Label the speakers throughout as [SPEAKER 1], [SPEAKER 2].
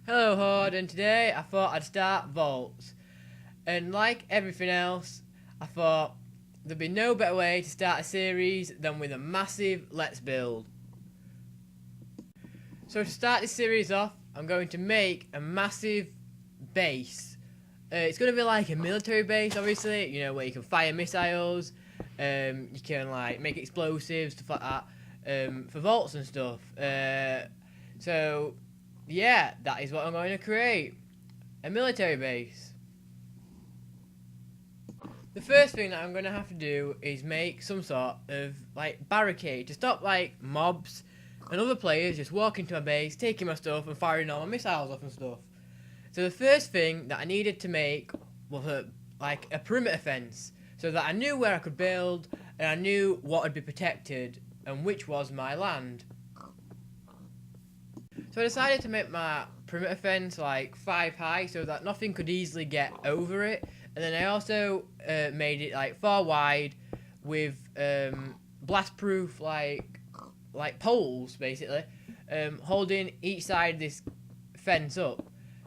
[SPEAKER 1] Hello Horde, and today I thought I'd start Voltz. And like everything else, I thought there'd be no better way to start a series than with a massive let's build. So to start this series off, I'm going to make a massive base. It's going to be like a military base, obviously, you know, where you can fire missiles, you can like make explosives, stuff like that, for Voltz and stuff. So yeah, that is what I'm going to create. A military base. The first thing that I'm going to have to do is make some sort of like barricade to stop like mobs and other players just walking to my base, taking my stuff and firing all my missiles off and stuff. So the first thing that I needed to make was a perimeter fence, so that I knew where I could build and I knew what would be protected and which was my land. So I decided to make my perimeter fence like 5 high so that nothing could easily get over it. And then I also made it like 4 wide with blast-proof like poles basically, holding each side of this fence up.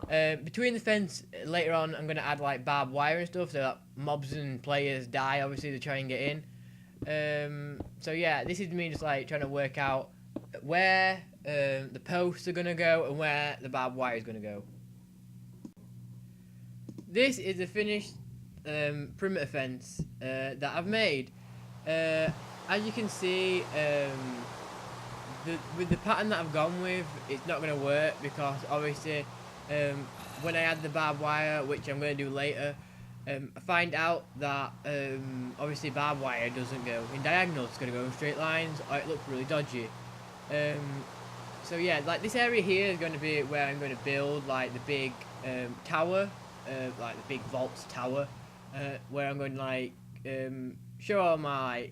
[SPEAKER 1] Between the fence later on I'm going to add like barbed wire and stuff so that mobs and players die obviously to try and get in. So yeah, this is me just like trying to work out where the posts are going to go and where the barbed wire is going to go. This is the finished perimeter fence that I've made. As you can see, with the pattern that I've gone with, it's not going to work because obviously when I add the barbed wire, which I'm going to do later, I find out that obviously barbed wire doesn't go in diagonals, it's going to go in straight lines, or it looks really dodgy. So yeah, like this area here is going to be where I'm going to build like the big tower, like the big Voltz tower, where I'm going to like show all my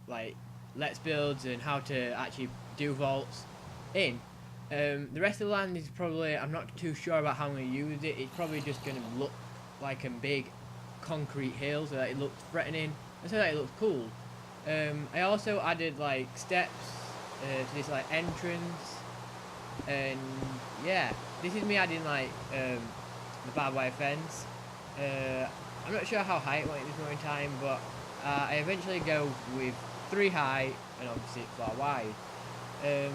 [SPEAKER 1] like let's builds and how to actually do Voltz in. The rest of the land is probably, I'm not too sure about how I'm going to use it. It's probably just going to look like a big concrete hill so that it looks threatening and so that it looks cool. I also added like steps to this like entrance, and yeah, this is me adding like the barbed wire fence. I'm not sure how high it went at this moment in time, but I eventually go with 3 high and obviously 4 wide. So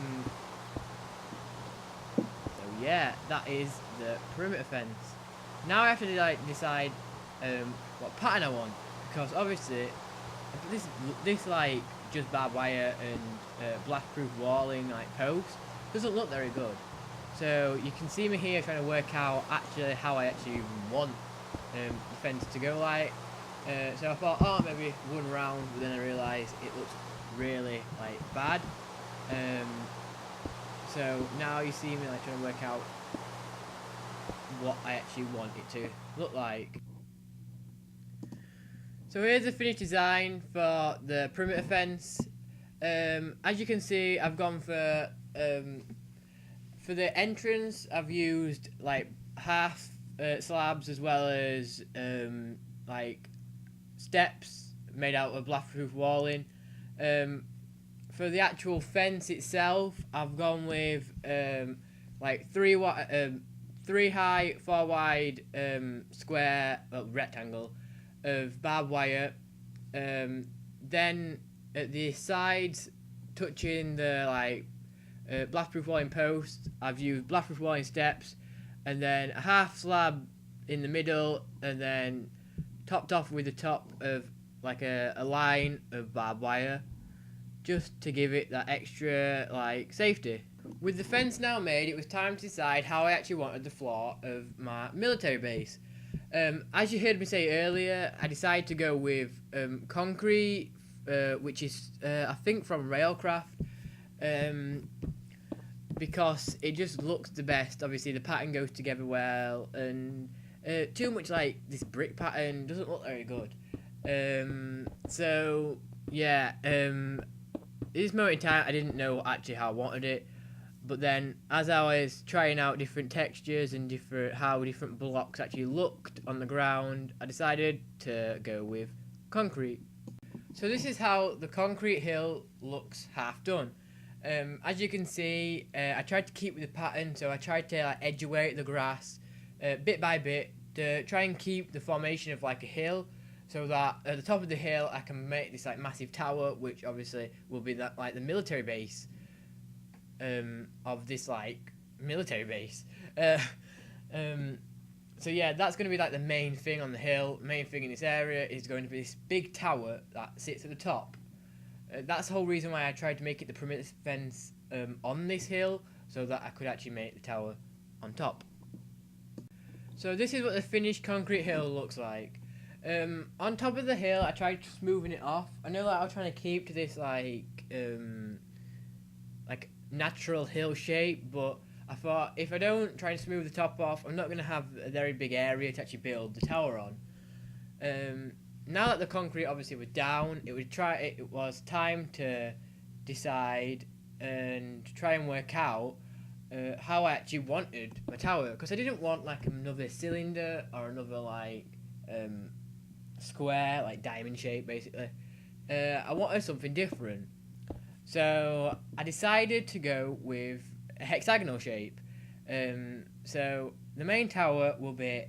[SPEAKER 1] yeah, that is the perimeter fence. Now I have to like decide what pattern I want, because obviously this like just barbed wire and blast-proof walling like post doesn't look very good. So you can see me here trying to work out actually how I actually even want the fence to go like. So I thought, oh, maybe 1 round, but then I realised it looks really like bad. So now you see me like trying to work out what I actually want it to look like. So here's the finished design for the perimeter fence. As you can see, I've gone for the entrance, I've used like half slabs as well as like steps made out of blast-proof walling. For the actual fence itself, I've gone with like 3 high, 4 wide square, rectangle of barbed wire. Then at the sides, touching the like blast-proof walling post, I've used blast-proof walling steps, and then a half slab in the middle, and then topped off with the top of like a line of barbed wire, just to give it that extra like safety. With the fence now made, it was time to decide how I actually wanted the floor of my military base. As you heard me say earlier, I decided to go with concrete, which is I think from Railcraft, because it just looks the best. Obviously the pattern goes together well, and too much like this brick pattern doesn't look very good. So yeah, at this moment in time I didn't know actually how I wanted it, but then as I was trying out different textures and how different blocks actually looked on the ground, I decided to go with concrete. So this is how the concrete hill looks half done. As you can see, I tried to keep with the pattern, so I tried to like edgeaway the grass bit by bit to try and keep the formation of like a hill, so that at the top of the hill I can make this like massive tower, which obviously will be that like the military base of this like military base. So yeah, that's going to be like the main thing on the hill. Main thing in this area is going to be this big tower that sits at the top. That's the whole reason why I tried to make it the perimeter fence on this hill, so that I could actually make the tower on top. So this is what the finished concrete hill looks like. On top of the hill, I tried smoothing it off. I know that I was trying to keep to this like natural hill shape, but I thought if I don't try and smooth the top off, I'm not going to have a very big area to actually build the tower on. Now that the concrete obviously was down, it was time to decide and try and work out how I actually wanted my tower, because I didn't want like another cylinder or another like square, like diamond shape basically. I wanted something different, so I decided to go with a hexagonal shape. So the main tower will be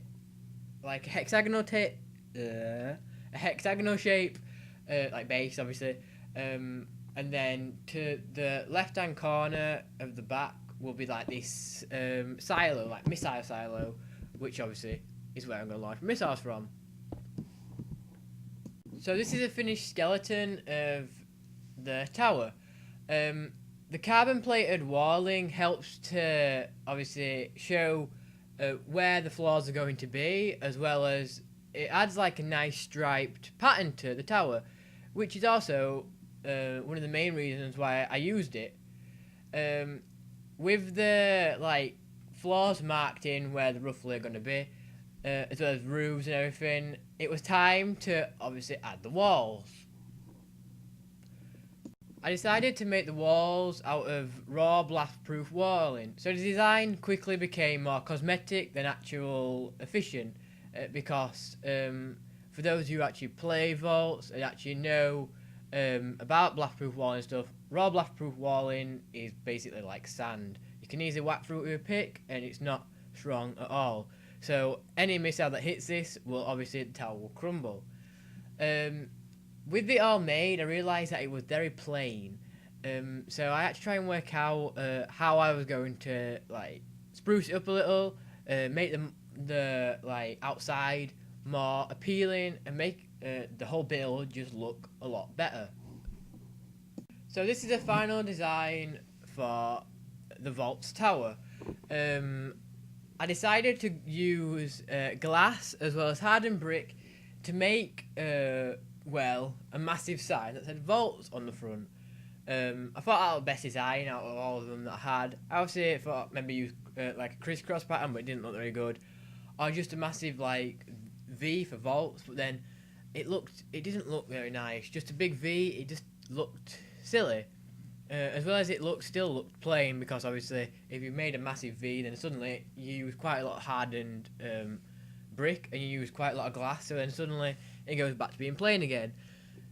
[SPEAKER 1] like a hexagonal shape, like base obviously, and then to the left hand corner of the back will be like this silo, like missile silo, which obviously is where I'm going to launch missiles from. So this is a finished skeleton of the tower. The carbon plated walling helps to obviously show where the floors are going to be, as well as it adds like a nice striped pattern to the tower, which is also one of the main reasons why I used it. With the like floors marked in where they're roughly going to be, as well as roofs and everything, it was time to obviously add the walls. I decided to make the walls out of raw blast-proof walling, so the design quickly became more cosmetic than actual efficient, because for those who actually play Voltz and actually know about blast-proof walling stuff, raw blast-proof walling is basically like sand. You can easily whack through it with a pick and it's not strong at all. So any missile that hits this will obviously, the tower will crumble. With it all made, I realised that it was very plain. So I had to try and work out how I was going to like spruce it up a little, make the like outside more appealing, and make the whole build just look a lot better. So this is the final design for the Voltz tower. I decided to use glass as well as hardened brick to make a massive sign that said Voltz on the front. I thought that was the best design out of all of them that I had. I obviously thought maybe use like a crisscross pattern, but it didn't look very good. Or just a massive like V for Voltz, but then it didn't look very nice. Just a big V, it just looked silly. As well as it still looked plain, because obviously if you made a massive V, then suddenly you use quite a lot of hardened brick and you use quite a lot of glass, so then suddenly it goes back to being plain again.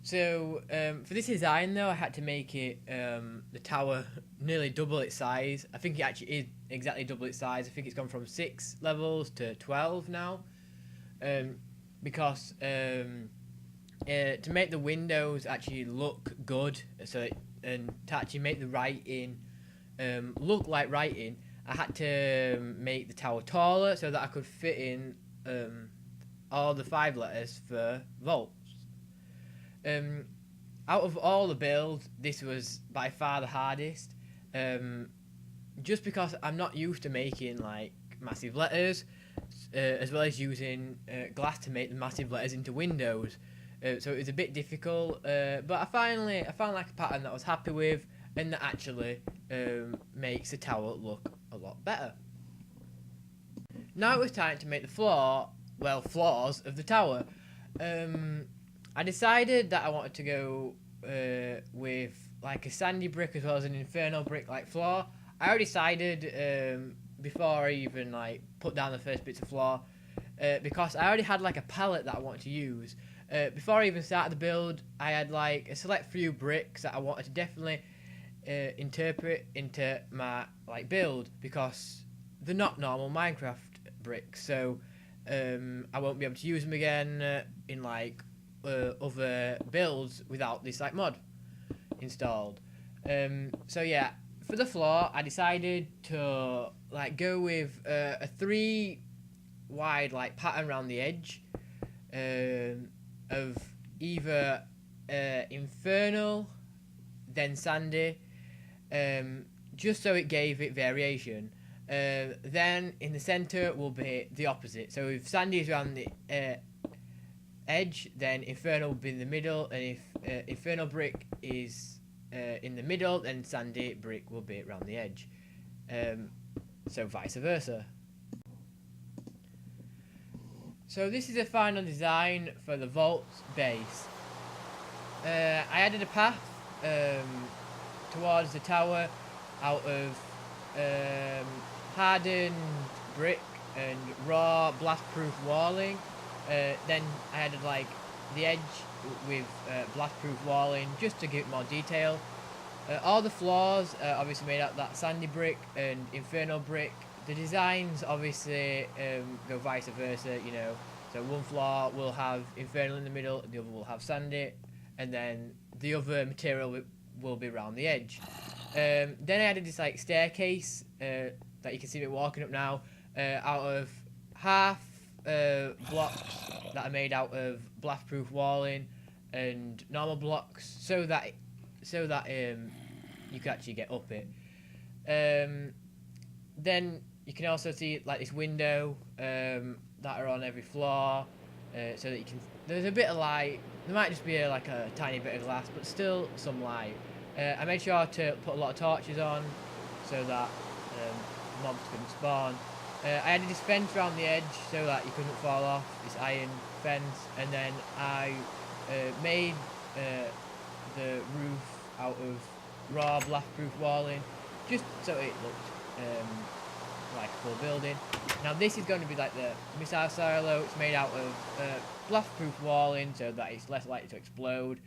[SPEAKER 1] So for this design though, I had to make it the tower nearly double its size. I think it actually is exactly double its size. I think it's gone from 6 levels to 12 now, because to make the windows actually look good, and to actually make the writing look like writing, I had to make the tower taller so that I could fit in all the 5 letters for Voltz. Out of all the builds, this was by far the hardest, just because I'm not used to making like massive letters, as well as using glass to make the massive letters into windows. So it was a bit difficult, but I found like a pattern that I was happy with, and that actually makes the tower look a lot better. Now it was time to make the floors of the tower. I decided that I wanted to go with like a sandy brick as well as an infernal brick like floor. I already decided before I even like put down the first bits of floor, because I already had like a palette that I wanted to use. Before I even started the build, I had like a select few bricks that I wanted to definitely interpret into my like build, because they're not normal Minecraft bricks, so I won't be able to use them again in like other builds without this like mod installed. So yeah, for the floor, I decided to like go with a 3 wide like pattern around the edge of either infernal, then sandy, just so it gave it variation. Then in the center will be the opposite. So if sandy is around the edge, then infernal will be in the middle, and if infernal brick is in the middle, then sandy brick will be around the edge. So vice versa. So this is the final design for the Voltz base. I added a path towards the tower out of hardened brick and raw blast-proof walling. Then I added like the edge with blast-proof walling just to give it more detail. All the floors are obviously made out of that sandy brick and infernal brick. The designs obviously go vice versa, you know. So one floor will have infernal in the middle, the other will have sandy, and then the other material will be around the edge. Then I added this like staircase that you can see me walking up now, out of half blocks that are made out of blast-proof walling and normal blocks, so that you can actually get up it. Then you can also see like this window that are on every floor, so that you can. There's a bit of light. There might just be like a tiny bit of glass, but still some light. I made sure to put a lot of torches on so that mobs couldn't spawn. I added this fence around the edge so that you couldn't fall off, this iron fence, and then I made the roof out of raw blast-proof walling, just so it looked like a full building. Now this is going to be like the missile silo. It's made out of blast-proof walling so that it's less likely to explode,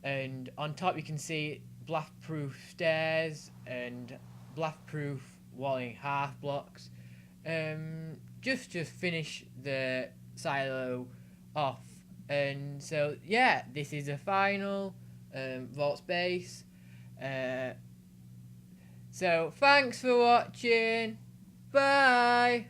[SPEAKER 1] and on top you can see blast-proof stairs and blast-proof walling half blocks, just to finish the silo off. And so yeah, this is the final Voltz base. So thanks for watching. Bye.